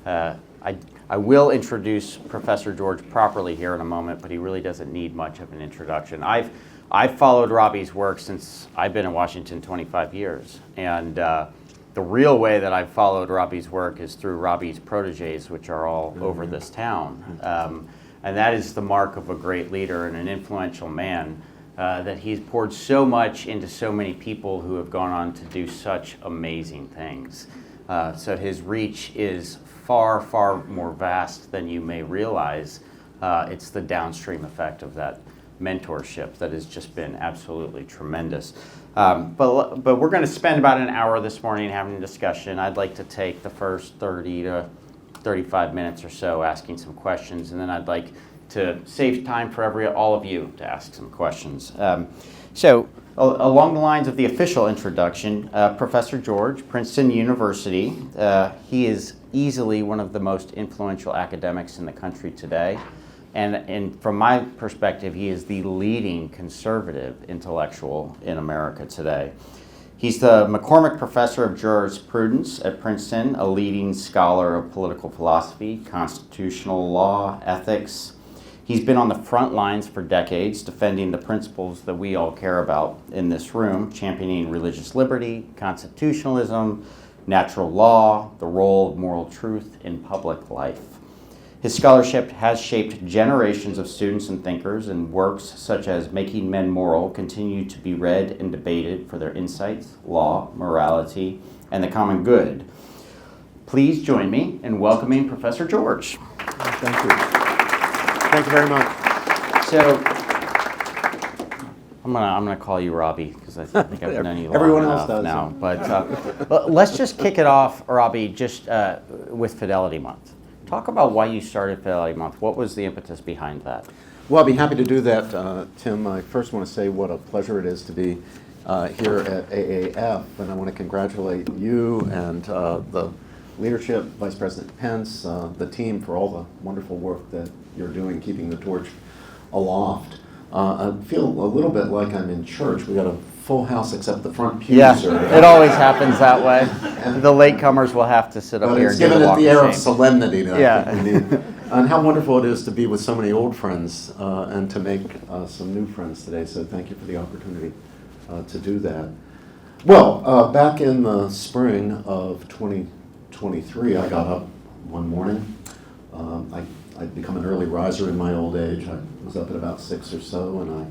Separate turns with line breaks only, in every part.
I will introduce Professor George properly here in a moment, but he really doesn't need much of an introduction. I've followed Robbie's work since I've been in Washington 25 years, and the real way that I've followed Robbie's work is through Robbie's proteges, which are all over this town. And that is the mark of a great leader and an influential man, that he's poured so much into so many people who have gone on to do such amazing things. So his reach is far, far more vast than you may realize. It's the downstream effect of that mentorship that has just been absolutely tremendous. But we're going to spend about an hour this morning having a discussion. I'd like to take the first 30 to 35 minutes or so asking some questions, and then I'd like to save time for all of you to ask some questions. So along the lines of the official introduction, Professor George, Princeton University, he is easily one of the most influential academics in the country today. And from my perspective, he is the leading conservative intellectual in America today. He's the McCormick Professor of Jurisprudence at Princeton, a leading scholar of political philosophy, constitutional law, ethics. He's been on the front lines for decades, defending the principles that we all care about in this room, championing religious liberty, constitutionalism, natural law, the role of moral truth in public life. His scholarship has shaped generations of students and thinkers, and works such as Making Men Moral continue to be read and debated for their insights, law, morality, and the common good. Please join me in welcoming Professor George.
Thank you. Thank you very much.
So, I'm gonna call you Robbie because I think I've known you long
Everyone
enough
else does
now. But let's just kick it off, Robbie, just with Fidelity Month. Talk about why you started Fidelity Month. What was the impetus behind that?
Well, I'd be happy to do that, Tim. I first want to say what a pleasure it is to be here at AAF, and I want to congratulate you and the leadership, Vice President Pence, the team for all the wonderful work that you're doing, keeping the torch aloft. I feel a little bit like I'm in church. We got a full house except the front pews.
Yeah, it always happens that way. The latecomers will have to sit up here and do the walk of shame.
But it's given it the air of solemnity that
yeah.
I think we need. And how wonderful it is to be with so many old friends and to make some new friends today. So thank you for the opportunity to do that. Well, back in the spring of 2023, I got up one morning. I'd become an early riser in my old age. I was up at about 6 or so, and I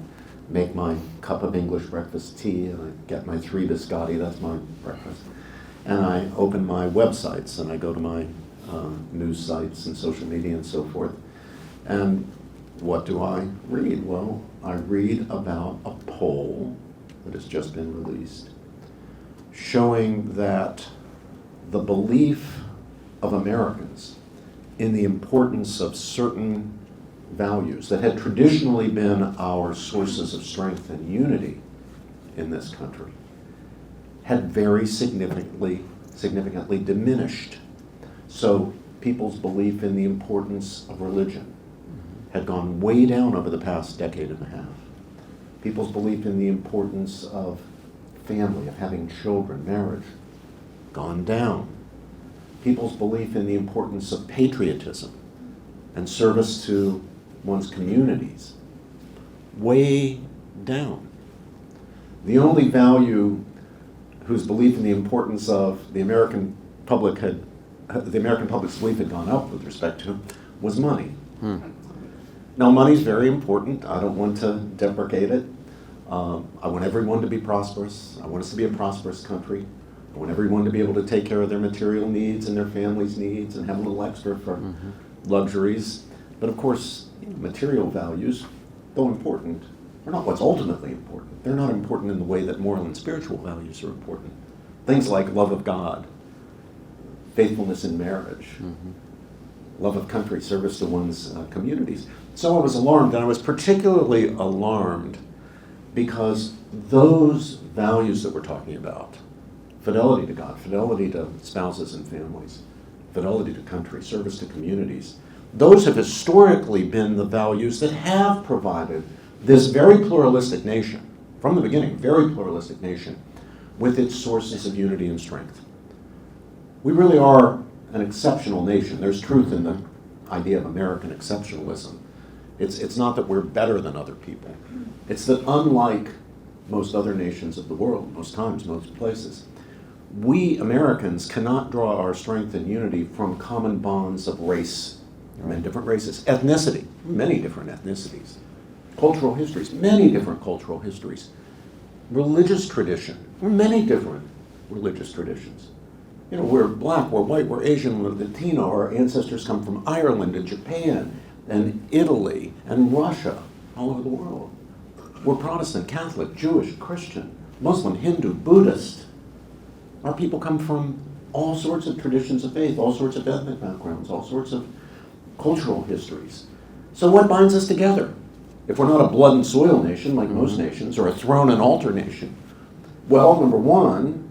make my cup of English breakfast tea, and I get my 3 biscotti, that's my breakfast. And I open my websites, and I go to my news sites and social media and so forth. And what do I read? Well, I read about a poll that has just been released showing that the belief of Americans in the importance of certain values that had traditionally been our sources of strength and unity in this country had very significantly diminished. So people's belief in the importance of religion had gone way down over the past decade and a half. People's belief in the importance of family, of having children, marriage, gone down. People's belief in the importance of patriotism and service to one's communities, way down. The only value whose belief in the importance of the American public's belief had gone up with respect to was money. Now, money's very important. I don't want to deprecate it. I want everyone to be prosperous. I want us to be a prosperous country. I want everyone to be able to take care of their material needs and their family's needs and have a little extra for luxuries. But of course, material values, though important, are not what's ultimately important. They're not important in the way that moral and spiritual values are important. Things like love of God, faithfulness in marriage, love of country, service to one's communities. So I was alarmed, and I was particularly alarmed because those values that we're talking about, fidelity to God, fidelity to spouses and families, fidelity to country, service to communities, those have historically been the values that have provided this very pluralistic nation, from the beginning, very pluralistic nation, with its sources of unity and strength. We really are, an exceptional nation. There's truth in the idea of American exceptionalism. It's not that we're better than other people. It's that unlike most other nations of the world, most times, most places, we Americans cannot draw our strength and unity from common bonds of race, many different races, ethnicity, many different ethnicities, cultural histories, many different cultural histories, religious tradition, many different religious traditions. You know, we're black, we're white, we're Asian, we're Latino, our ancestors come from Ireland and Japan and Italy and Russia, all over the world. We're Protestant, Catholic, Jewish, Christian, Muslim, Hindu, Buddhist. Our people come from all sorts of traditions of faith, all sorts of ethnic backgrounds, all sorts of cultural histories. So what binds us together? If we're not a blood and soil nation like most nations, or a throne and altar nation, well, number one,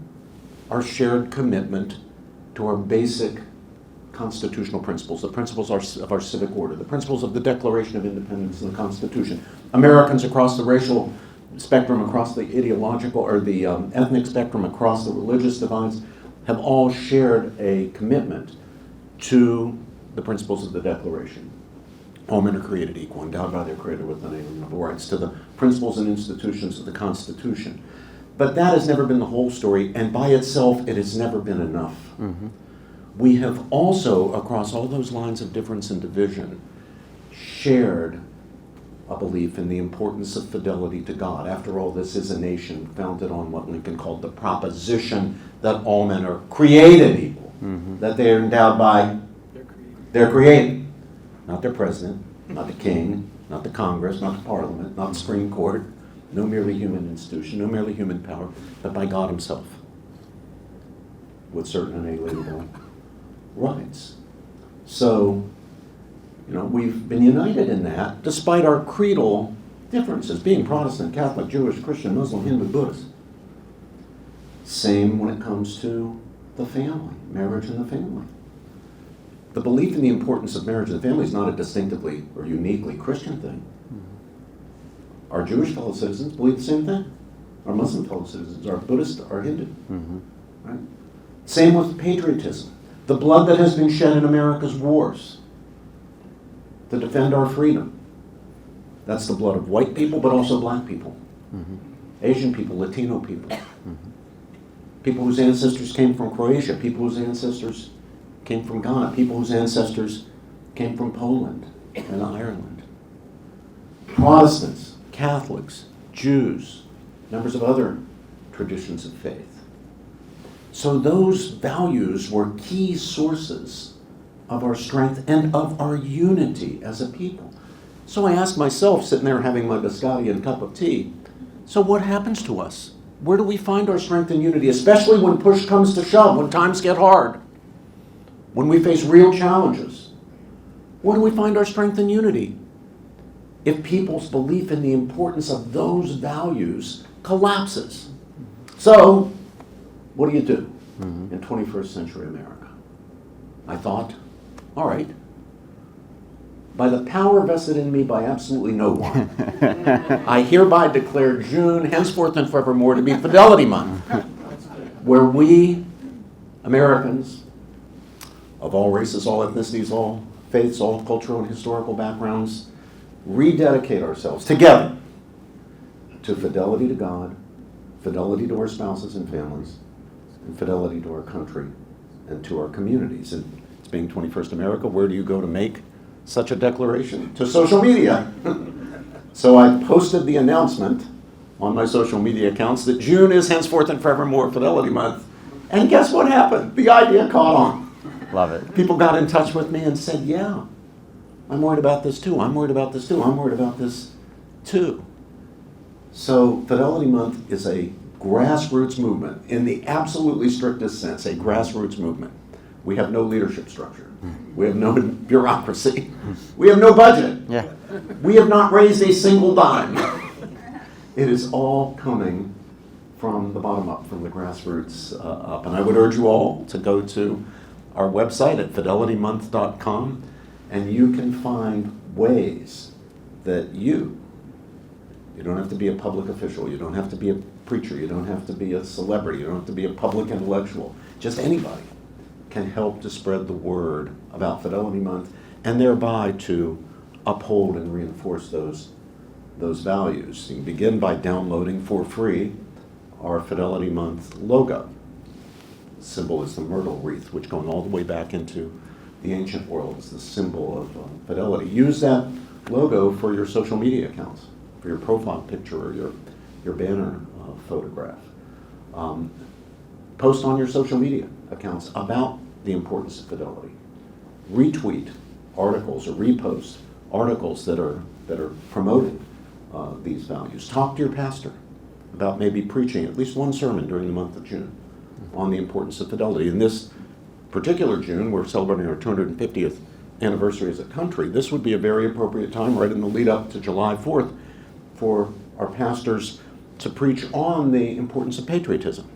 our shared commitment to our basic constitutional principles, the principles of our civic order, the principles of the Declaration of Independence and the Constitution. Americans across the racial spectrum, across the ideological or the ethnic spectrum, across the religious divides, have all shared a commitment to the principles of the Declaration. All men are created equal, endowed by their Creator with unalienable rights, to the principles and institutions of the Constitution. But that has never been the whole story, and by itself, it has never been enough. Mm-hmm. We have also, across all those lines of difference and division, shared a belief in the importance of fidelity to God. After all, this is a nation founded on what Lincoln called the proposition that all men are created equal, that they are endowed by their Creator. Not their president, not the king, not the Congress, not the Parliament, not the Supreme Court, no merely human institution, no merely human power, but by God Himself, with certain inalienable rights. So, we've been united in that, despite our creedal differences, being Protestant, Catholic, Jewish, Christian, Muslim, Hindu, Buddhist. Same when it comes to the family, marriage and the family. The belief in the importance of marriage and the family is not a distinctively or uniquely Christian thing. Our Jewish fellow citizens believe the same thing. Our Muslim fellow citizens, our Buddhist, our Hindu. Right? Same with patriotism. The blood that has been shed in America's wars to defend our freedom. That's the blood of white people, but also black people. Asian people, Latino people. People whose ancestors came from Croatia, people whose ancestors came from Ghana, people whose ancestors came from Poland and Ireland. Protestants, Catholics, Jews, members of other traditions of faith. So those values were key sources of our strength and of our unity as a people. So I ask myself, sitting there having my biscotti and cup of tea, so what happens to us? Where do we find our strength and unity, especially when push comes to shove, when times get hard? When we face real challenges, where do we find our strength and unity? If people's belief in the importance of those values collapses. So, what do you do in 21st century America? I thought, all right, by the power vested in me by absolutely no one, I hereby declare June, henceforth and forevermore, to be Fidelity Month, where we, Americans, of all races, all ethnicities, all faiths, all cultural and historical backgrounds, rededicate ourselves together to fidelity to God, fidelity to our spouses and families, and fidelity to our country and to our communities. And it's being 21st America, where do you go to make such a declaration? To social media. So I posted the announcement on my social media accounts that June is henceforth and forevermore Fidelity Month. And guess what happened? The idea caught on.
Love it.
People got in touch with me and said, yeah, I'm worried about this too. I'm worried about this too. I'm worried about this too. So Fidelity Month is a grassroots movement in the absolutely strictest sense, a grassroots movement. We have no leadership structure. We have no bureaucracy. We have no budget.
Yeah.
We have not raised a single dime. It is all coming from the bottom up, from the grassroots up. And I would urge you all to go to our website at fidelitymonth.com, and you can find ways that you don't have to be a public official, you don't have to be a preacher, you don't have to be a celebrity, you don't have to be a public intellectual, just anybody can help to spread the word about Fidelity Month and thereby to uphold and reinforce those values. You can begin by downloading for free our Fidelity Month logo. The symbol is the myrtle wreath, which going all the way back into the ancient world is the symbol of fidelity. Use that logo for your social media accounts, for your profile picture or your banner photograph. Post on your social media accounts about the importance of fidelity. Retweet articles or repost articles that are promoting these values. Talk to your pastor about maybe preaching at least one sermon during the month of June on the importance of fidelity. In this particular June, we're celebrating our 250th anniversary as a country. This would be a very appropriate time, right in the lead up to July 4th, for our pastors to preach on the importance of patriotism.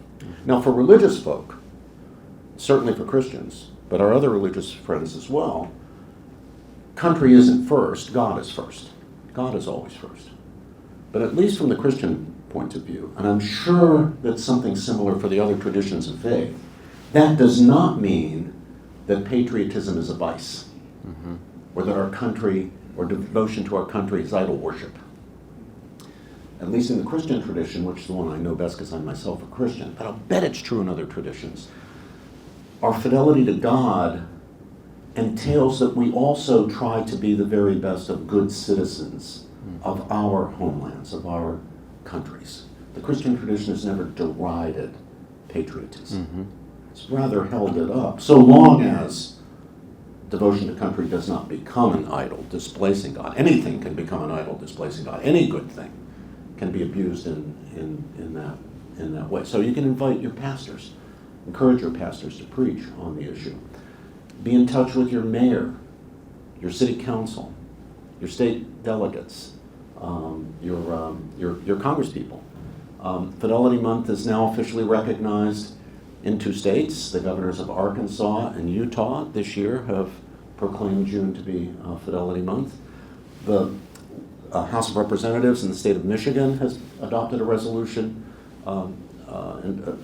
Now, for religious folk, certainly for Christians, but our other religious friends as well, country isn't first, God is first. God is always first. But at least from the Christian point of view, and I'm sure that's something similar for the other traditions of faith, that does not mean that patriotism is a vice, or that our country, or devotion to our country is idol worship. At least in the Christian tradition, which is the one I know best because I'm myself a Christian, but I'll bet it's true in other traditions, our fidelity to God entails that we also try to be the very best of good citizens of our homelands, of our countries. The Christian tradition has never derided patriotism. It's rather held it up, so long as devotion to country does not become an idol displacing God. Anything can become an idol displacing God. Any good thing can be abused in that way. So you can invite your pastors, encourage your pastors to preach on the issue. Be in touch with your mayor, your city council, your state delegates, your congresspeople. Fidelity Month is now officially recognized in 2 states. The governors of Arkansas and Utah this year have proclaimed June to be Fidelity Month. The House of Representatives in the state of Michigan has adopted a resolution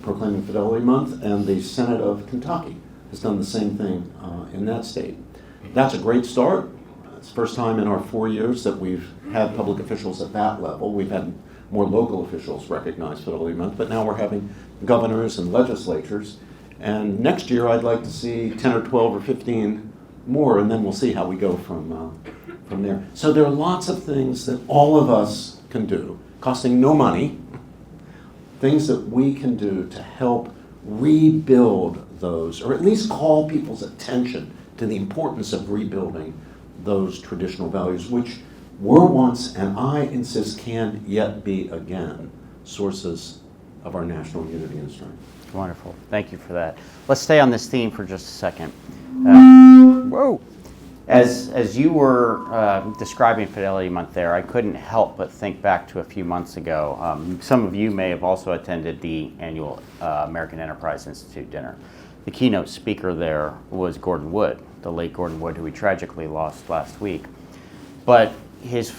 proclaiming Fidelity Month, and the Senate of Kentucky has done the same thing in that state. That's a great start. It's the first time in our 4 years that we've had public officials at that level. We've had more local officials recognize Fidelity Month, but now we're having governors and legislatures. And next year I'd like to see 10 or 12 or 15 more, and then we'll see how we go from there. So there are lots of things that all of us can do, costing no money, things that we can do to help rebuild those, or at least call people's attention to the importance of rebuilding those traditional values, which were once, and I insist can yet be again, sources of our national unity and strength.
Wonderful. Thank you for that. Let's stay on this theme for just a second. Whoa! As you were describing Fidelity Month there, I couldn't help but think back to a few months ago. Some of you may have also attended the annual American Enterprise Institute dinner. The keynote speaker there was Gordon Wood, the late Gordon Wood, who we tragically lost last week. But his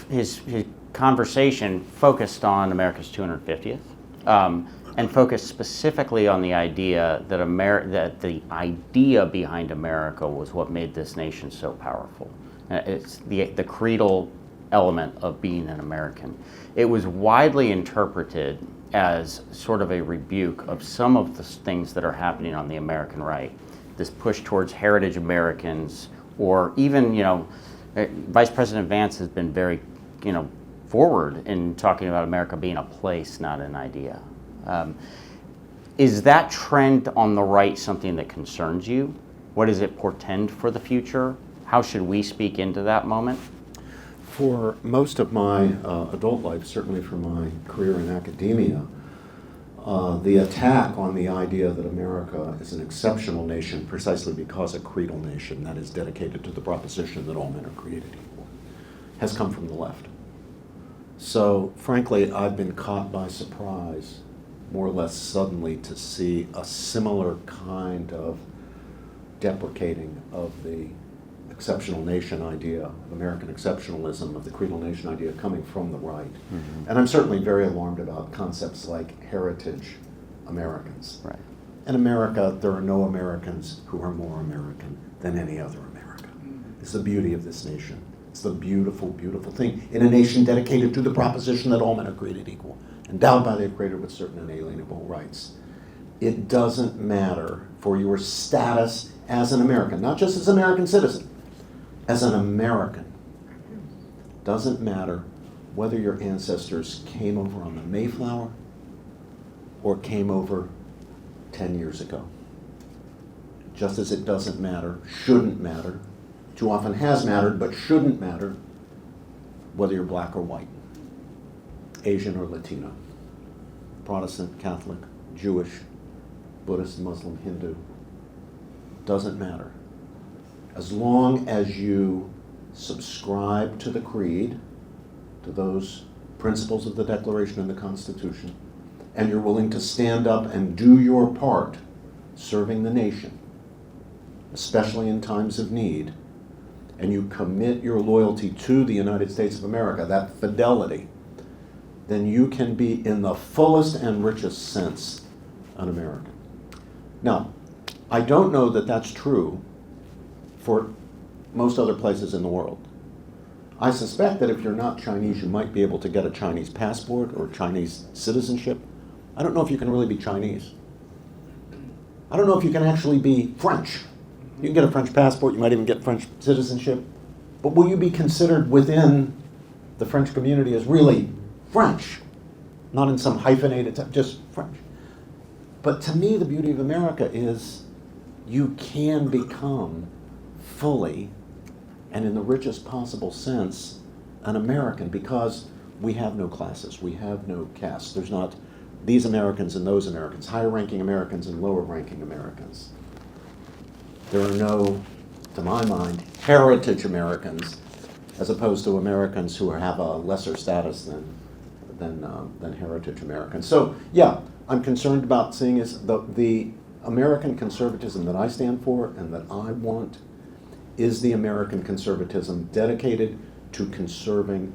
conversation focused on America's 250th, and focused specifically on the idea that that the idea behind America was what made this nation so powerful. It's the creedal element of being an American. It was widely interpreted as sort of a rebuke of some of the things that are happening on the American right. This push towards heritage Americans, or even, Vice President Vance has been very, forward in talking about America being a place, not an idea. Is that trend on the right something that concerns you? What does it portend for the future? How should we speak into that moment?
For most of my adult life, certainly for my career in academia, the attack on the idea that America is an exceptional nation precisely because a creedal nation that is dedicated to the proposition that all men are created equal has come from the left. So, frankly, I've been caught by surprise, more or less suddenly, to see a similar kind of deprecating of the exceptional nation idea, of American exceptionalism, of the creedal nation idea coming from the right. And I'm certainly very alarmed about concepts like heritage Americans.
Right.
In America, there are no Americans who are more American than any other America. It's the beauty of this nation. It's the beautiful, beautiful thing in a nation dedicated to the proposition that all men are created equal, endowed by their Creator with certain inalienable rights. It doesn't matter for your status as an American, not just as an American citizen, as an American. Doesn't matter whether your ancestors came over on the Mayflower or came over 10 years ago. Just as it doesn't matter, shouldn't matter, too often has mattered, but shouldn't matter, whether you're black or white, Asian or Latino, Protestant, Catholic, Jewish, Buddhist, Muslim, Hindu. Doesn't matter. As long as you subscribe to the creed, to those principles of the Declaration and the Constitution, and you're willing to stand up and do your part serving the nation, especially in times of need, and you commit your loyalty to the United States of America, that fidelity, then you can be in the fullest and richest sense an American. Now, I don't know that that's true for most other places in the world. I suspect that if you're not Chinese, you might be able to get a Chinese passport or Chinese citizenship. I don't know if you can really be Chinese. I don't know if you can actually be French. You can get a French passport, you might even get French citizenship, but will you be considered within the French community as really French? Not in some hyphenated, just French. But to me, the beauty of America is you can become fully and in the richest possible sense an American, because we have no classes, we have no castes. There's not these Americans and those Americans, higher ranking Americans and lower ranking Americans. There are no, to my mind, heritage Americans, as opposed to Americans who have a lesser status than heritage Americans. So yeah, I'm concerned about seeing is the American conservatism that I stand for and that I want is the American conservatism dedicated to conserving,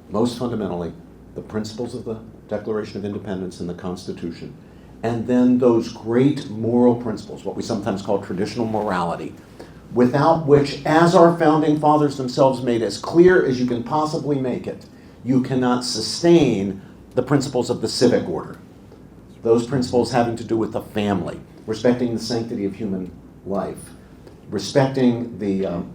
most fundamentally, the principles of the Declaration of Independence and the Constitution, and then those great moral principles, what we sometimes call traditional morality, without which, as our founding fathers themselves made as clear as you can possibly make it, you cannot sustain the principles of the civic order. Those principles having to do with the family, respecting the sanctity of human life, respecting the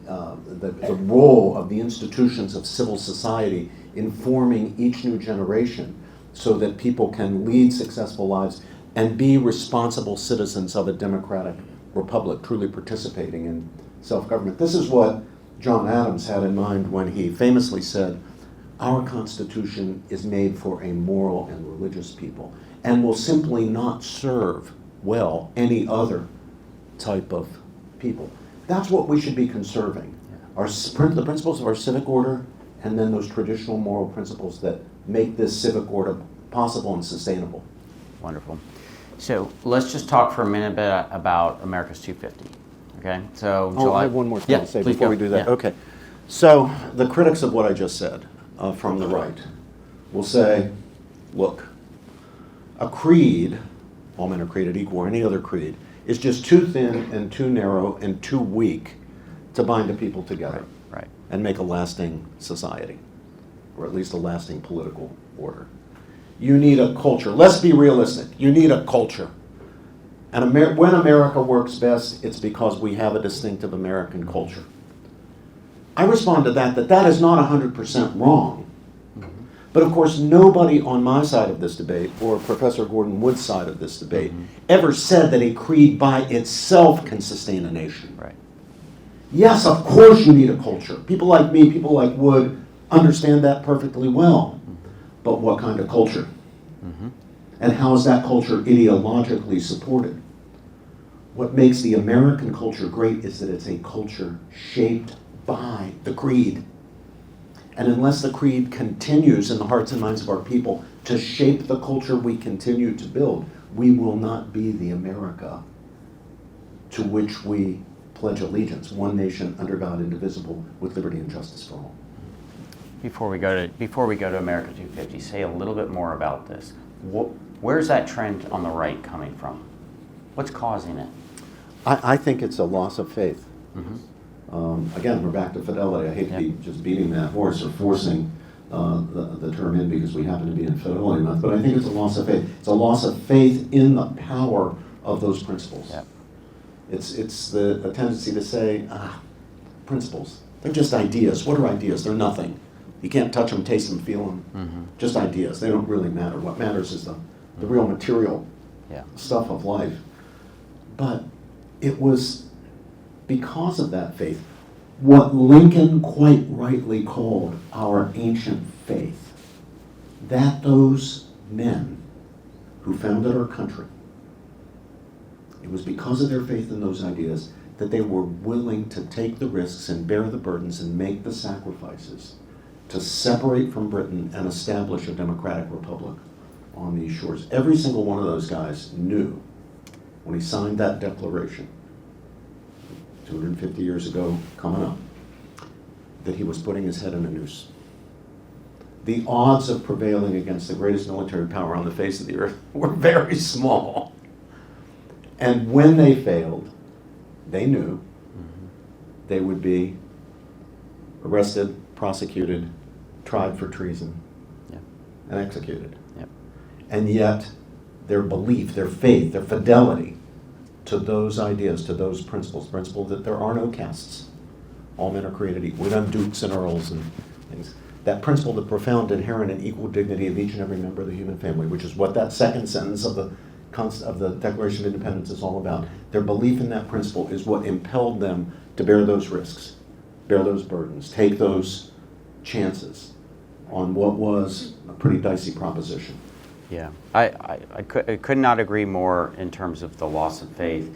role of the institutions of civil society in forming each new generation so that people can lead successful lives and be responsible citizens of a democratic republic, truly participating in self-government. This is what John Adams had in mind when he famously said, "Our Constitution is made for a moral and religious people and will simply not serve well any other type of people." That's what we should be conserving. The principles of our civic order, and then those traditional moral principles that make this civic order possible and sustainable.
Wonderful. So let's just talk for a minute about America's 250. Okay, so
I have one more thing to say before we do that.
Yeah.
Okay, so the critics of what I just said from the right will say, look, a creed, all men are created equal, or any other creed, is just too thin and too narrow and too weak to bind a people together
Right.
and make a lasting society, or at least a lasting political order. You need a culture. Let's be realistic. You need a culture. And when America works best, it's because we have a distinctive American culture. I respond to that is not 100% wrong. But of course, nobody on my side of this debate, or Professor Gordon Wood's side of this debate, ever said that a creed by itself can sustain a nation.
Right.
Yes, of course you need a culture. People like me, people like Wood, understand that perfectly well. But what kind of culture? And how is that culture ideologically supported? What makes the American culture great is that it's a culture shaped by the creed. And unless the creed continues in the hearts and minds of our people to shape the culture we continue to build, we will not be the America to which we pledge allegiance, one nation under God, indivisible, with liberty and justice for all.
Before we go to America 250, say a little bit more about this. Where's that trend on the right coming from? What's causing it?
I think it's a loss of faith.
Mm-hmm.
Again, we're back to Fidelity. I hate to be just beating that horse or forcing the term in because we happen to be in Fidelity Month, but I think it's a loss of faith. It's a loss of faith in the power of those principles.
Yep.
It's a tendency to say, principles, they're just ideas. What are ideas? They're nothing. You can't touch them, taste them, feel them.
Mm-hmm.
Just ideas. They don't really matter. What matters is the real material stuff of life. But it was because of that faith, what Lincoln quite rightly called our ancient faith, that those men who founded our country, it was because of their faith in those ideas that they were willing to take the risks and bear the burdens and make the sacrifices to separate from Britain and establish a democratic republic on these shores. Every single one of those guys knew when he signed that declaration 250 years ago, coming up, that he was putting his head in a noose. The odds of prevailing against the greatest military power on the face of the earth were very small. And when they failed, they knew they would be arrested, prosecuted, tried for treason, and executed.
Yep.
And yet, their belief, their faith, their fidelity to those ideas, to those principles that there are no castes. All men are created equal. We don't have dukes and earls and things. That principle, the profound, inherent, and equal dignity of each and every member of the human family, which is what that second sentence of the Declaration of Independence is all about. Their belief in that principle is what impelled them to bear those risks, bear those burdens, take those chances on what was a pretty dicey proposition.
Yeah, I could not agree more in terms of the loss of faith.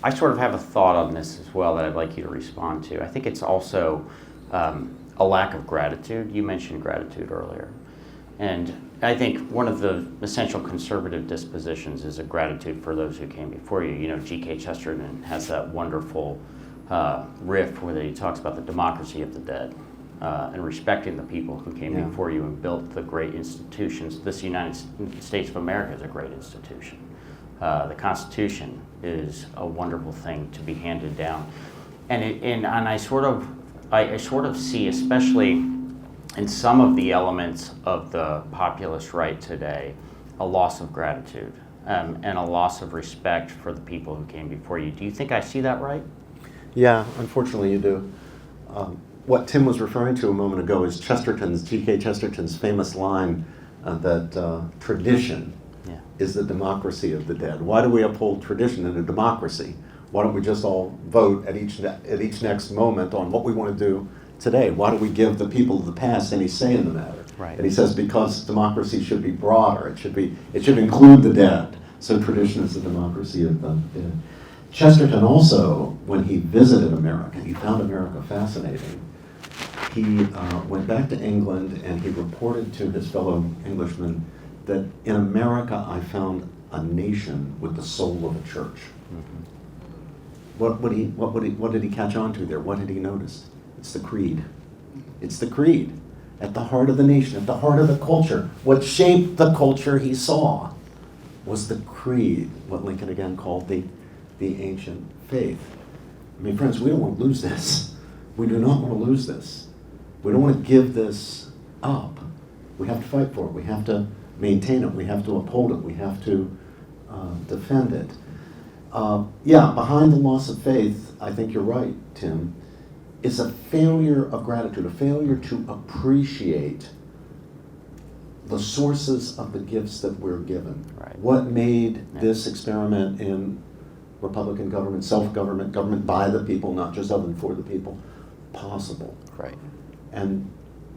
I sort of have a thought on this as well that I'd like you to respond to. I think it's also a lack of gratitude. You mentioned gratitude earlier. And I think one of the essential conservative dispositions is a gratitude for those who came before you. You know, G.K. Chesterton has that wonderful riff where he talks about the democracy of the dead. And respecting the people who came before you and built the great institutions. This United States of America is a great institution. The Constitution is a wonderful thing to be handed down, and I sort of see, especially in some of the elements of the populist right today, a loss of gratitude and a loss of respect for the people who came before you. Do you think I see that right?
Yeah, unfortunately you do. What Tim was referring to a moment ago is G.K. Chesterton's famous line that tradition is the democracy of the dead. Why do we uphold tradition in a democracy? Why don't we just all vote at each next moment on what we want to do today? Why do we give the people of the past any say in the matter?
Right.
And he says because democracy should be broader. It should include the dead. So tradition is the democracy of the dead. Chesterton also, when he visited America, he found America fascinating. He went back to England and he reported to his fellow Englishmen that in America I found a nation with the soul of a church. Mm-hmm. What did he catch on to there? What had he noticed? It's the creed. It's the creed at the heart of the nation, at the heart of the culture. What shaped the culture he saw was the creed, what Lincoln again called the ancient faith. I mean, friends, we don't want to lose this. We do not want to lose this. We don't want to give this up. We have to fight for it. We have to maintain it. We have to uphold it. We have to defend it. Behind the loss of faith, I think you're right, Tim, is a failure of gratitude, a failure to appreciate the sources of the gifts that we're given.
Right.
What made this experiment in Republican government, self-government, government by the people, not just of and for the people, possible.
Right.
And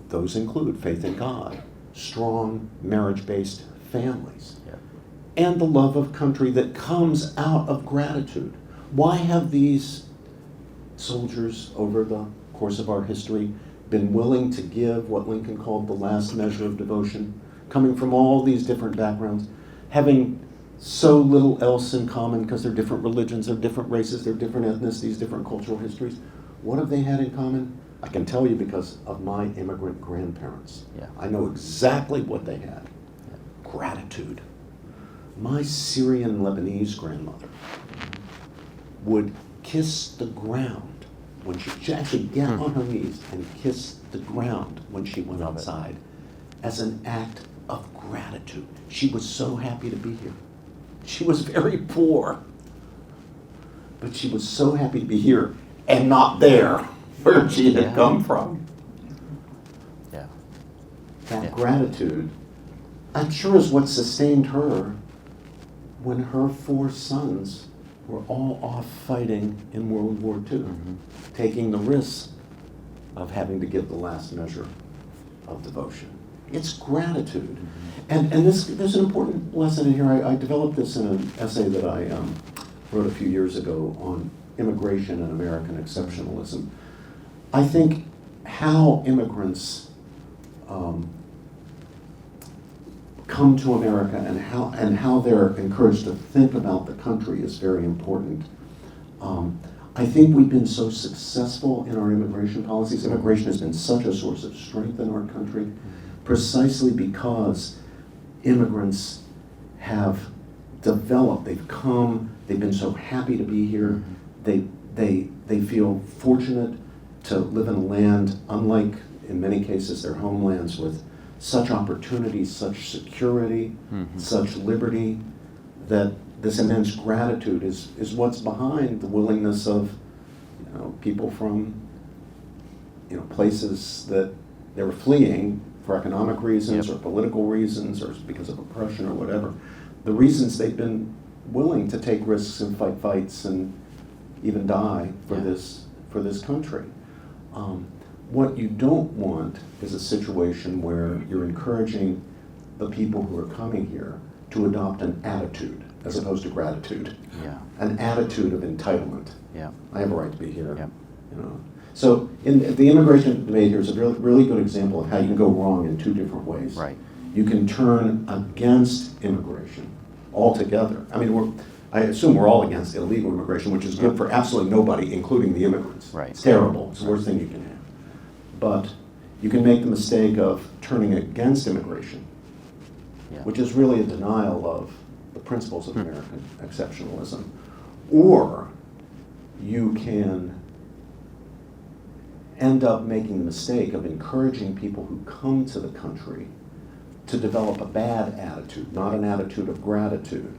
those include faith in God, strong marriage-based families, and the love of country that comes out of gratitude. Why have these soldiers over the course of our history been willing to give what Lincoln called the last measure of devotion, coming from all these different backgrounds, having so little else in common because they're different religions, they're different races, they're different ethnicities, different cultural histories? What have they had in common? I can tell you because of my immigrant grandparents.
Yeah.
I know exactly what they had. Gratitude. my Syrian Lebanese grandmother would kiss the ground when she'd actually get on her knees and kiss the ground when she went outside as an act of gratitude. She was so happy to be here. She was very poor, but she was so happy to be here and not there where she had come from.
Yeah.
That gratitude, I'm sure, is what sustained her when her 4 sons were all off fighting in World War II, taking the risk of having to give the last measure of devotion. It's gratitude. And there's an important lesson in here. I developed this in an essay that I wrote a few years ago on immigration and American exceptionalism. I think how immigrants come to America and how they're encouraged to think about the country is very important. I think we've been so successful in our immigration policies. Immigration has been such a source of strength in our country, precisely because immigrants have developed, they've come, they've been so happy to be here, they feel fortunate to live in a land, unlike in many cases their homelands, with such opportunities, such security, such liberty, that this immense gratitude is what's behind the willingness of people from places that they were fleeing for economic reasons or political reasons or because of oppression or whatever. The reasons they've been willing to take risks and fight fights and even die for this country. What you don't want is a situation where you're encouraging the people who are coming here to adopt an attitude as opposed to gratitude. An attitude of entitlement. I have a right to be here. So in the immigration debate here is a really good example of how you can go wrong in 2 different ways. You can turn against immigration altogether. I mean, I assume we're all against illegal immigration, which is good for absolutely nobody, including the immigrants. It's terrible. It's the worst thing you can have. But you can make the mistake of turning against immigration, which is really a denial of the principles of American exceptionalism. Or you can end up making the mistake of encouraging people who come to the country to develop a bad attitude, not an attitude of gratitude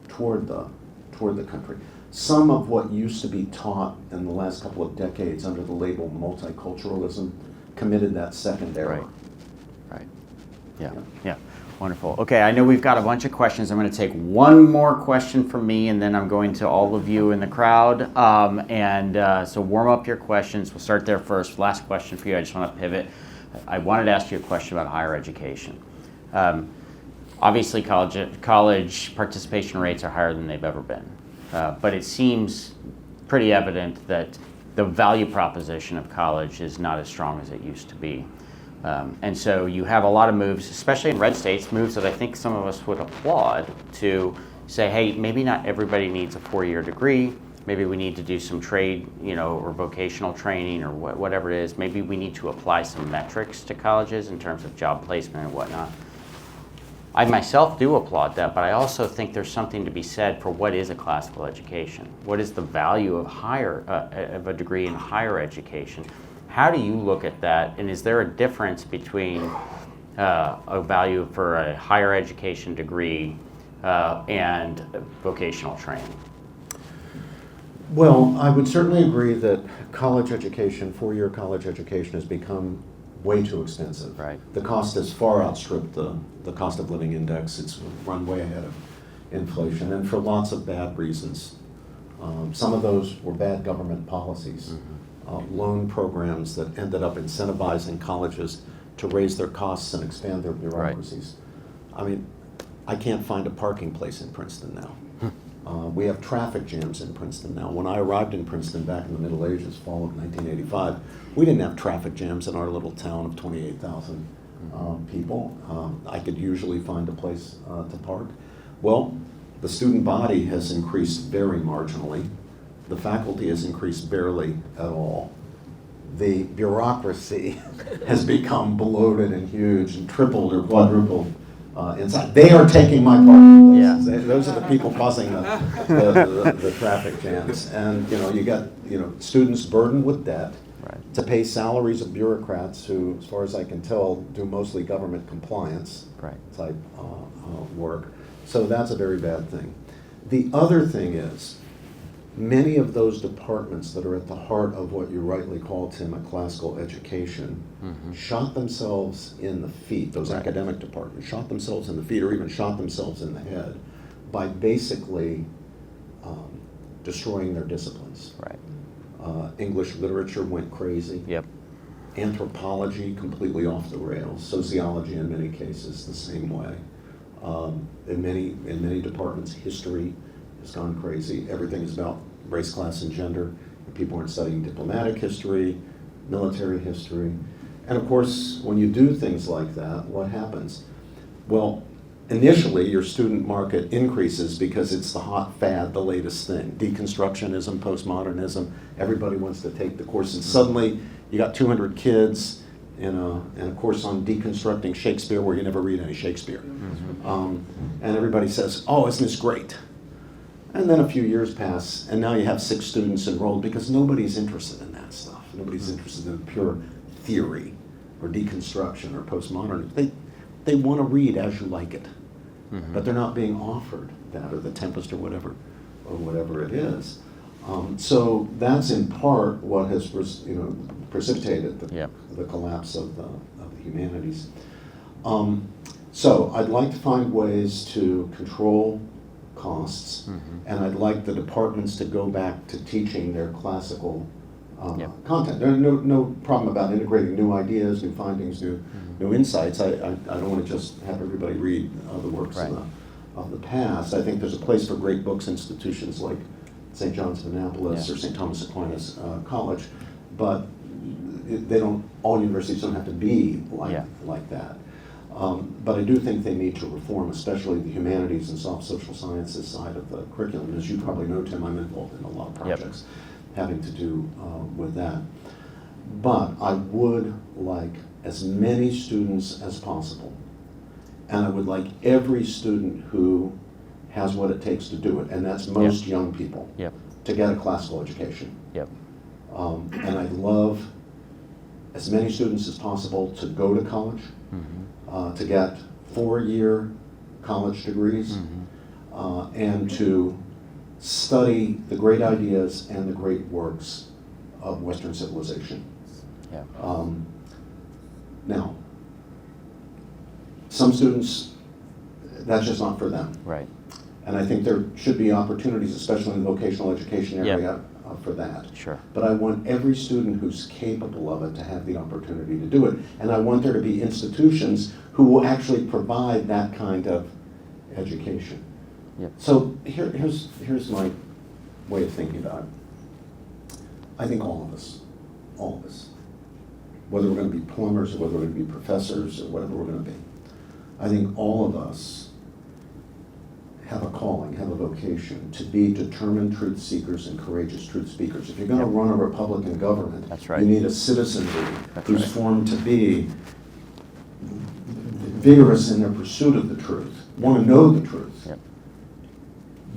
toward the country. Some of what used to be taught in the last couple of decades under the label multiculturalism committed that second error.
Yeah. Wonderful. Okay, I know we've got a bunch of questions. I'm going to take one more question from me, and then I'm going to all of you in the crowd. So warm up your questions. We'll start there first. Last question for you. I just want to pivot. I wanted to ask you a question about higher education. Obviously, college participation rates are higher than they've ever been. But it seems pretty evident that the value proposition of college is not as strong as it used to be. And so you have a lot of moves, especially in red states, moves that I think some of us would applaud to say, hey, maybe not everybody needs a 4-year degree. Maybe we need to do some trade, or vocational training or whatever it is. Maybe we need to apply some metrics to colleges in terms of job placement and whatnot. I myself do applaud that, but I also think there's something to be said for what is a classical education. What is the value of of a degree in higher education? How do you look at that, and is there a difference between a value for a higher education degree and vocational training?
Well, I would certainly agree that college education, 4-year college education, has become way too expensive. The cost has far outstripped the cost of living index. It's run way ahead of inflation, and for lots of bad reasons. Some of those were bad government policies. Loan programs that ended up incentivizing colleges to raise their costs and expand their bureaucracies. I mean, I can't find a parking place in Princeton now. We have traffic jams in Princeton now. When I arrived in Princeton back in the Middle Ages, fall of 1985, we didn't have traffic jams in our little town of 28,000 people. I could usually find a place to park. Well, the student body has increased very marginally. The faculty has increased barely at all. The bureaucracy has become bloated and huge and tripled or quadrupled inside. They are taking my parking
Yeah.
places. Those are the people causing the traffic jams. And you got students burdened with debt
Right.
to pay salaries of bureaucrats who, as far as I can tell, do mostly government compliance
Right.
type work. So that's a very bad thing. The other thing is, many of those departments that are at the heart of what you rightly call, Tim, a classical education, shot themselves in the feet, those
Right.
academic departments, shot themselves in the feet or even shot themselves in the head by basically destroying their disciplines.
Right.
English literature went crazy.
Yep.
Anthropology completely off the rails. Sociology in many cases the same way. In many departments, history has gone crazy. Everything is about race, class, and gender. People aren't studying diplomatic history, military history. And of course, when you do things like that, what happens? Well, initially, your student market increases because it's the hot fad, the latest thing. Deconstructionism, postmodernism, everybody wants to take the course. And suddenly, you got 200 kids in a course on deconstructing Shakespeare where you never read any Shakespeare. And everybody says, oh, isn't this great? And then a few years pass, and now you have 6 students enrolled because nobody's interested in that stuff. Nobody's interested in pure theory or deconstruction or postmodernism. They want to read as you like it, but they're not being offered that or The Tempest or whatever it is. So that's in part what has precipitated the collapse of the humanities. So I'd like to find ways to control costs, and I'd like the departments to go back to teaching their classical content. There's no problem about integrating new ideas, new findings, new insights. I don't want to just have everybody read the works of the past. I think there's a place for great books institutions like St. John's of Annapolis or St. Thomas Aquinas College, but all universities don't have to be like that. But I do think they need to reform, especially the humanities and soft social sciences side of the curriculum. As you probably know, Tim, I'm involved in a lot of projects having to do with that. But I would like as many students as possible, and I would like every student who has what it takes to do it, and that's most young people, to get a classical education. And I'd love as many students as possible to go to college, to get 4-year college degrees, and to study the great ideas and the great works of Western civilization. Now, some students, that's just not for them.
Right.
And I think there should be opportunities, especially in the vocational education area, for that.
Sure.
But I want every student who's capable of it to have the opportunity to do it. And I want there to be institutions who will actually provide that kind of education. So here's my way of thinking about it. I think all of us, whether we're going to be plumbers or whether we're going to be professors or whatever we're going to be, I think all of us have a calling, have a vocation to be determined truth seekers and courageous truth speakers. If you're going to run a Republican government, you need a citizenry who's formed to be vigorous in their pursuit of the truth, want to know the truth,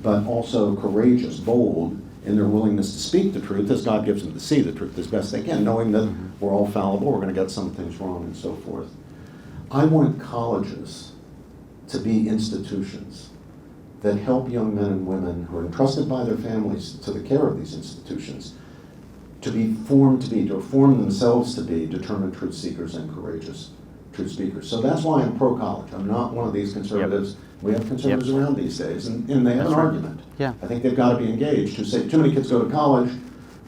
but also courageous, bold in their willingness to speak the truth as God gives them to see the truth as best they can, knowing that we're all fallible, we're going to get some things wrong and so forth. I want colleges to be institutions that help young men and women who are entrusted by their families to the care of these institutions to form themselves to be determined truth seekers and courageous truth speakers. So that's why I'm pro-college. I'm not one of these conservatives. We have conservatives around these days, and they have an argument. I think they've got to be engaged, who say too many kids go to college,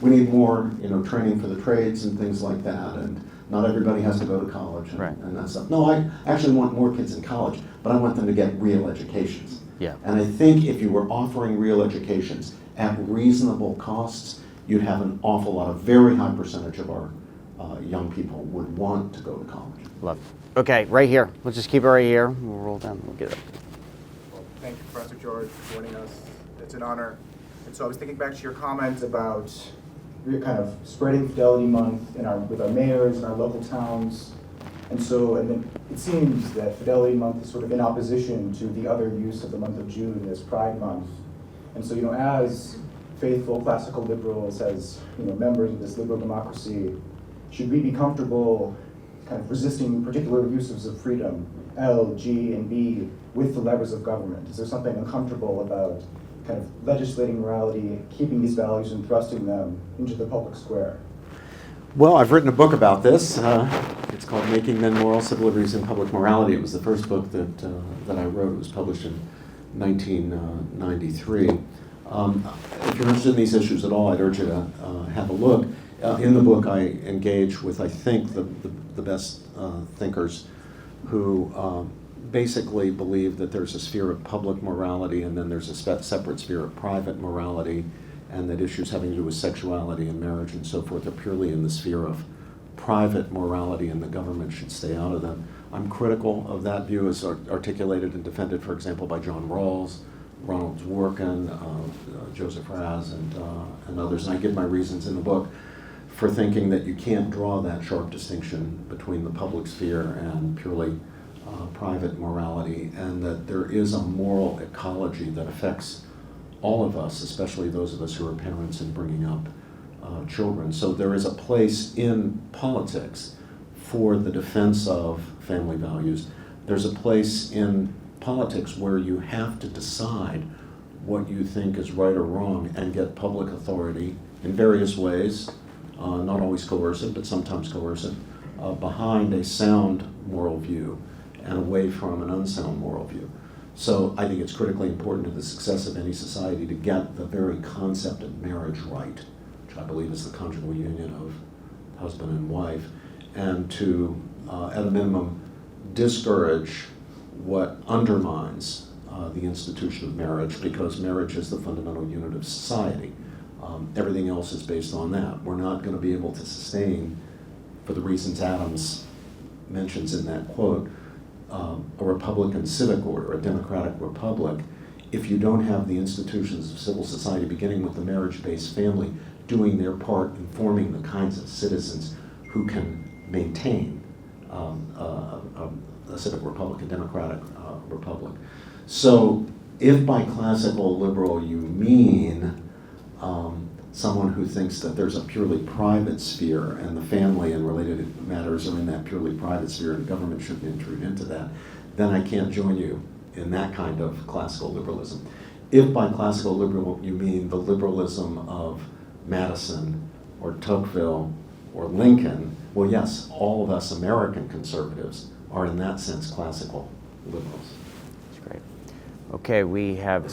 we need more training for the trades and things like that, and not everybody has to go to college and that stuff. No, I actually want more kids in college, but I want them to get real educations. And I think if you were offering real educations at reasonable costs, you'd have an awful lot, a very high percentage of our young people would want to go to college.
Love it. Okay, right here. Let's just keep it right here. We'll roll down. We'll get it.
Well, thank you, Professor George, for joining us. It's an honor. And so I was thinking back to your comments about kind of spreading Fidelity Month with our mayors and our local towns. And then it seems that Fidelity Month is sort of in opposition to the other use of the month of June as Pride Month. And so, as faithful classical liberals, as members of this liberal democracy, should we be comfortable kind of resisting particular uses of freedom, L, G, and B, with the levers of government? Is there something uncomfortable about kind of legislating morality, keeping these values and thrusting them into the public square?
Well, I've written a book about this. It's called Making Men Moral, Civil Liberties, and Public Morality. It was the first book that I wrote. It was published in 1993. If you're interested in these issues at all, I'd urge you to have a look. In the book, I engage with, I think, the best thinkers who basically believe that there's a sphere of public morality and then there's a separate sphere of private morality, and that issues having to do with sexuality and marriage and so forth are purely in the sphere of private morality, and the government should stay out of them. I'm critical of that view as articulated and defended, for example, by John Rawls, Ronald Dworkin, Joseph Raz, and others. And I give my reasons in the book for thinking that you can't draw that sharp distinction between the public sphere and purely private morality, and that there is a moral ecology that affects all of us, especially those of us who are parents and bringing up children. So there is a place in politics for the defense of family values. There's a place in politics where you have to decide what you think is right or wrong and get public authority in various ways, not always coercive, but sometimes coercive, behind a sound moral view and away from an unsound moral view. So I think it's critically important to the success of any society to get the very concept of marriage right, which I believe is the conjugal union of husband and wife, and to, at a minimum, discourage what undermines the institution of marriage, because marriage is the fundamental unit of society. Everything else is based on that. We're not going to be able to sustain, for the reasons Adams mentions in that quote, a republican civic order, a democratic republic, if you don't have the institutions of civil society, beginning with the marriage-based family, doing their part in forming the kinds of citizens who can maintain a civic republic, a democratic republic. So if by classical liberal you mean someone who thinks that there's a purely private sphere and the family and related matters are in that purely private sphere and government shouldn't intrude into that, then I can't join you in that kind of classical liberalism. If by classical liberal you mean the liberalism of Madison or Tocqueville or Lincoln, well, yes, all of us American conservatives are in that sense classical liberals.
That's great. Okay, we have.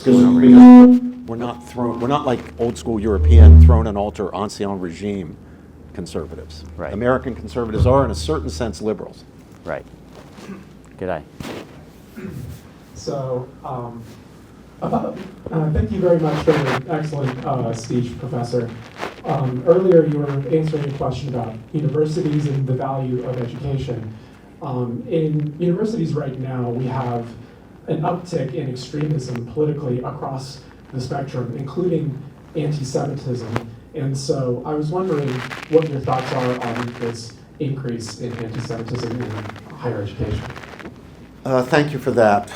We're not like old school European throne and altar ancien regime conservatives.
Right.
American conservatives are, in a certain sense, liberals.
Right. G'day.
So, thank you very much for an excellent speech, Professor. Earlier you were answering a question about universities and the value of education. In universities right now, we have an uptick in extremism politically across the spectrum, including anti-Semitism. And so I was wondering what your thoughts are on this increase in anti-Semitism in higher education.
Thank you for that.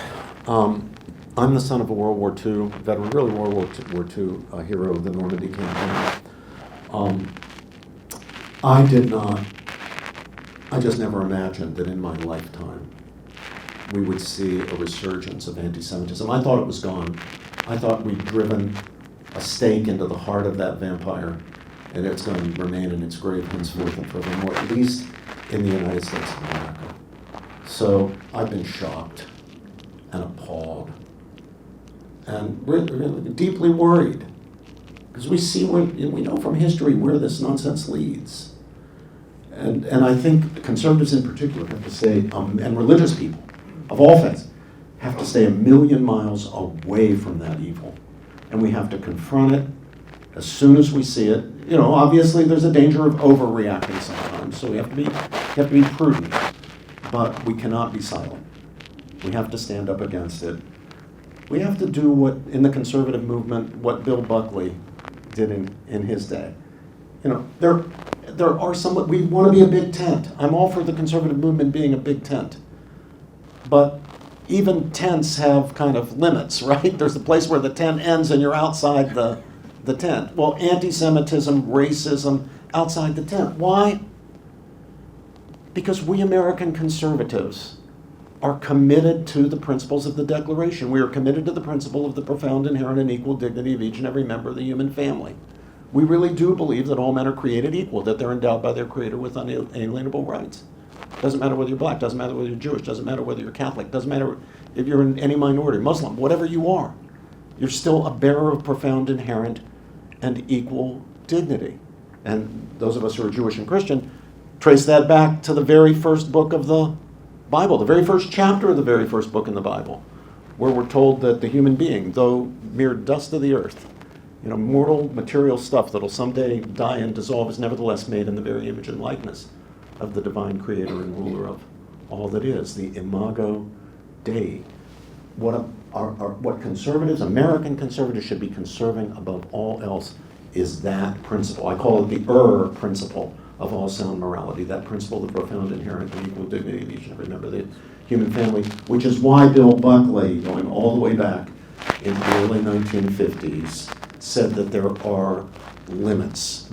I'm the son of a World War II veteran, really World War II hero of the Normandy campaign. I just never imagined that in my lifetime we would see a resurgence of anti-Semitism. I thought it was gone. I thought we'd driven a stake into the heart of that vampire, and it's going to remain in its grave henceforth and forevermore, at least in the United States of America. So I've been shocked and appalled and really deeply worried, because we know from history where this nonsense leads. And I think conservatives in particular have to stay, and religious people of all faiths, have to stay 1,000,000 miles away from that evil. And we have to confront it as soon as we see it. Obviously there's a danger of overreacting sometimes, so we have to be prudent, but we cannot be silent. We have to stand up against it. We have to do what, in the conservative movement, what Bill Buckley did in his day. there are some, we want to be a big tent. I'm all for the conservative movement being a big tent. But even tents have kind of limits, right? There's a place where the tent ends and you're outside the tent. Well, anti-Semitism, racism, outside the tent. Why? Because we American conservatives are committed to the principles of the Declaration. We are committed to the principle of the profound, inherent, and equal dignity of each and every member of the human family. We really do believe that all men are created equal, that they're endowed by their Creator with unalienable rights. Doesn't matter whether you're black, doesn't matter whether you're Jewish, doesn't matter whether you're Catholic, doesn't matter if you're in any minority, Muslim, whatever you are. You're still a bearer of profound, inherent, and equal dignity. And those of us who are Jewish and Christian trace that back to the very first book of the Bible, the very first chapter of the very first book in the Bible, where we're told that the human being, though mere dust of the earth, mortal material stuff that'll someday die and dissolve, is nevertheless made in the very image and likeness of the divine creator and ruler of all that is, the imago Dei. What conservatives, American conservatives, should be conserving above all else is that principle. I call it the principle of all sound morality, that principle of the profound, inherent, and equal dignity of each and every member of the human family, which is why Bill Buckley, going all the way back in the early 1950s, said that there are limits,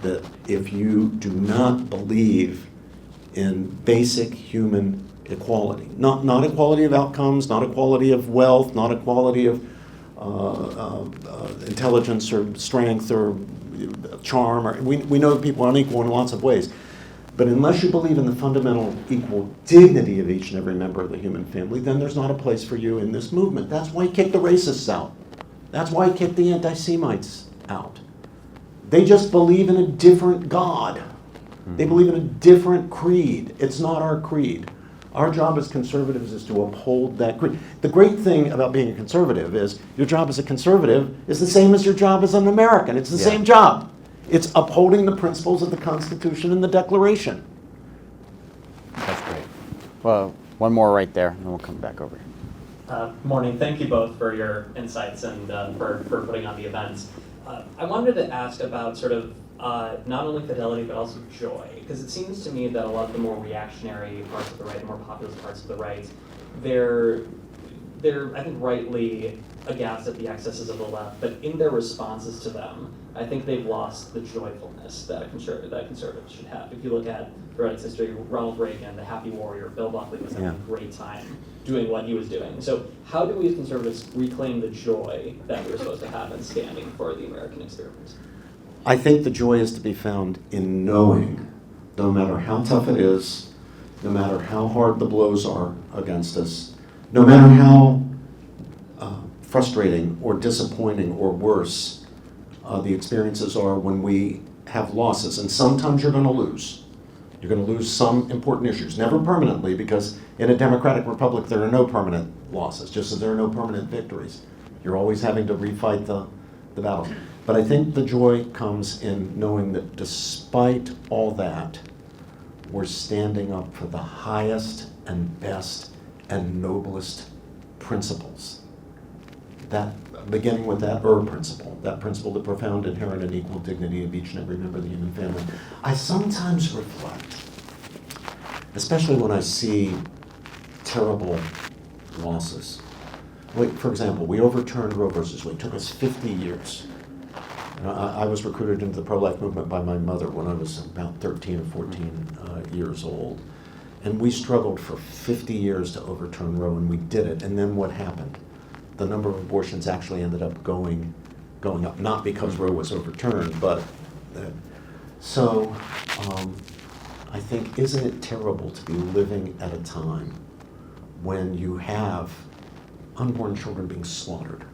that if you do not believe in basic human equality, not equality of outcomes, not equality of wealth, not equality of intelligence or strength or charm, or we know that people are unequal in lots of ways, but unless you believe in the fundamental equal dignity of each and every member of the human family, then there's not a place for you in this movement. That's why he kicked the racists out. That's why he kicked the anti-Semites out. They just believe in a different God. They believe in a different creed. It's not our creed. Our job as conservatives is to uphold that creed. The great thing about being a conservative is your job as a conservative is the same as your job as an American. It's the same job. It's upholding the principles of the Constitution and the Declaration.
That's great. Well, one more right there, and then we'll come back over here.
Morning. Thank you both for your insights and for putting on the event. I wanted to ask about sort of not only Fidelity but also joy, because it seems to me that a lot of the more reactionary parts of the right, the more populist parts of the right, they're I think rightly aghast at the excesses of the left, but in their responses to them, I think they've lost the joyfulness that conservatives should have. If you look at the right's history, Ronald Reagan, the happy warrior, Bill Buckley was having a great time doing what he was doing. So how do we as conservatives reclaim the joy that we're supposed to have in standing for the American experiment?
I think the joy is to be found in knowing, no matter how tough it is, no matter how hard the blows are against us, no matter how frustrating or disappointing or worse the experiences are when we have losses. And sometimes you're going to lose. You're going to lose some important issues, never permanently, because in a democratic republic there are no permanent losses, just as there are no permanent victories. You're always having to refight the battles. But I think the joy comes in knowing that despite all that, we're standing up for the highest and best and noblest principles. That, beginning with that principle, that principle, the profound, inherent, and equal dignity of each and every member of the human family. I sometimes reflect, especially when I see terrible losses. For example, we overturned Roe versus Wade. It took us 50 years. I was recruited into the pro-life movement by my mother when I was about 13 or 14 years old. And we struggled for 50 years to overturn Roe, and we did it. And then what happened? The number of abortions actually ended up going up, not because Roe was overturned, but so I think, isn't it terrible to be living at a time when you have unborn children being slaughtered?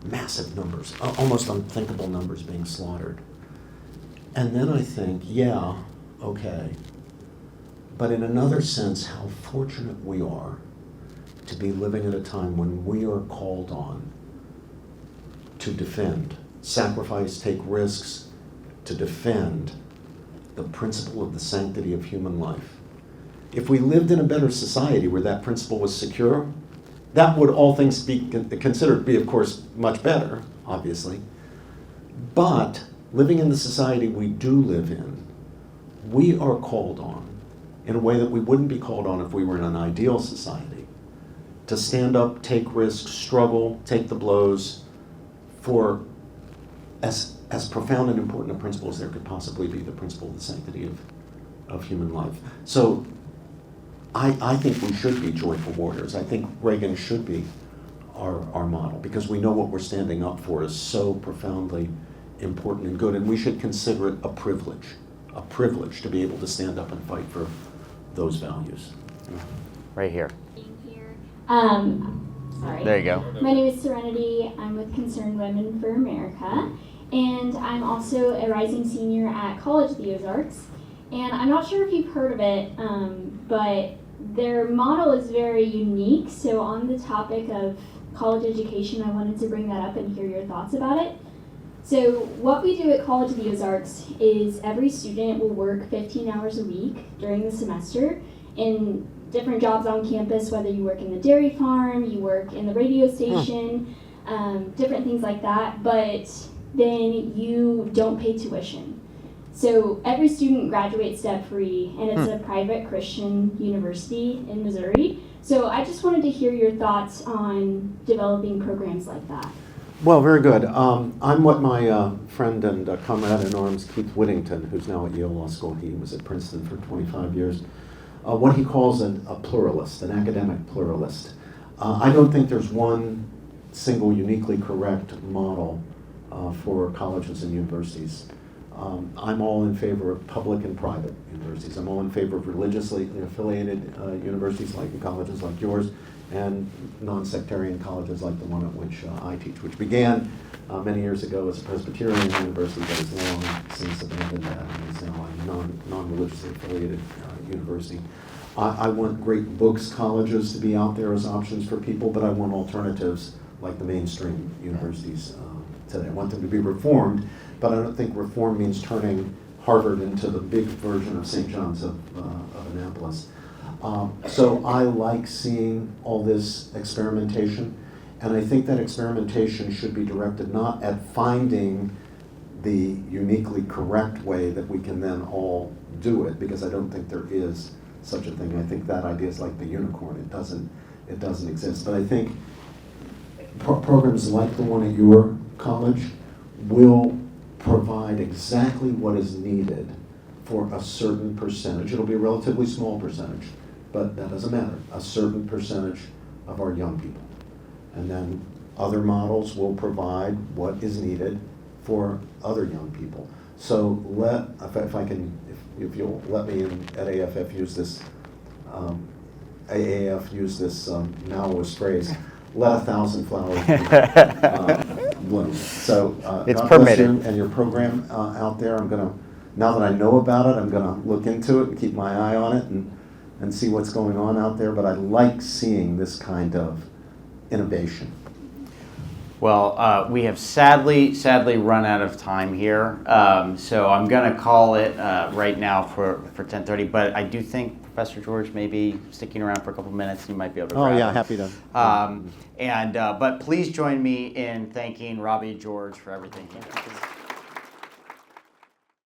Massive numbers, almost unthinkable numbers being slaughtered. And then I think, yeah, okay, but in another sense, how fortunate we are to be living at a time when we are called on to defend, sacrifice, take risks, to defend the principle of the sanctity of human life. If we lived in a better society where that principle was secure, that would, all things be considered, be, of course, much better, obviously. But living in the society we do live in, we are called on, in a way that we wouldn't be called on if we were in an ideal society, to stand up, take risks, struggle, take the blows for as profound and important a principle as there could possibly be, the principle of the sanctity of human life. So I think we should be joyful warriors. I think Reagan should be our model, because we know what we're standing up for is so profoundly important and good, and we should consider it a privilege to be able to stand up and fight for those values.
Right here.
Being here. Sorry.
There you go.
My name is Serenity. I'm with Concerned Women for America, and I'm also a rising senior at College of the Ozarks. And I'm not sure if you've heard of it, but their model is very unique. So on the topic of college education, I wanted to bring that up and hear your thoughts about it. So what we do at College of the Ozarks is every student will work 15 hours a week during the semester in different jobs on campus, whether you work in the dairy farm, you work in the radio station, different things like that, but then you don't pay tuition. So every student graduates debt-free, and it's a private Christian university in Missouri. So I just wanted to hear your thoughts on developing programs like that.
Well, very good. I'm what my friend and comrade in arms, Keith Whittington, who's now at Yale Law School, he was at Princeton for 25 years, what he calls a pluralist, an academic pluralist. I don't think there's one single uniquely correct model for colleges and universities. I'm all in favor of public and private universities. I'm all in favor of religiously affiliated universities like colleges like yours, and non-sectarian colleges like the one at which I teach, which began many years ago as a Presbyterian university, but has long since abandoned that and is now a non-religiously affiliated university. I want great books colleges to be out there as options for people, but I want alternatives like the mainstream universities today. I want them to be reformed, but I don't think reform means turning Harvard into the big version of St. John's of Annapolis. So I like seeing all this experimentation, and I think that experimentation should be directed not at finding the uniquely correct way that we can then all do it, because I don't think there is such a thing. I think that idea is like the unicorn. It doesn't exist. But I think programs like the one at your college will provide exactly what is needed for a certain percentage. It'll be a relatively small percentage, but that doesn't matter. A certain percentage of our young people. And then other models will provide what is needed for other young people. So if you'll let me at AAF use this, Maoist phrase, let 1,000 flowers bloom. So
It's
God bless
permitted.
you and your program out there. Now that I know about it, I'm gonna look into it and keep my eye on it and see what's going on out there. But I like seeing this kind of innovation.
Well, we have sadly run out of time here, so I'm going to call it right now for 10:30. But I do think Professor George may be sticking around for a couple minutes. You might be able to. grab him.
happy to.
But please join me in thanking Robbie and George for everything he did.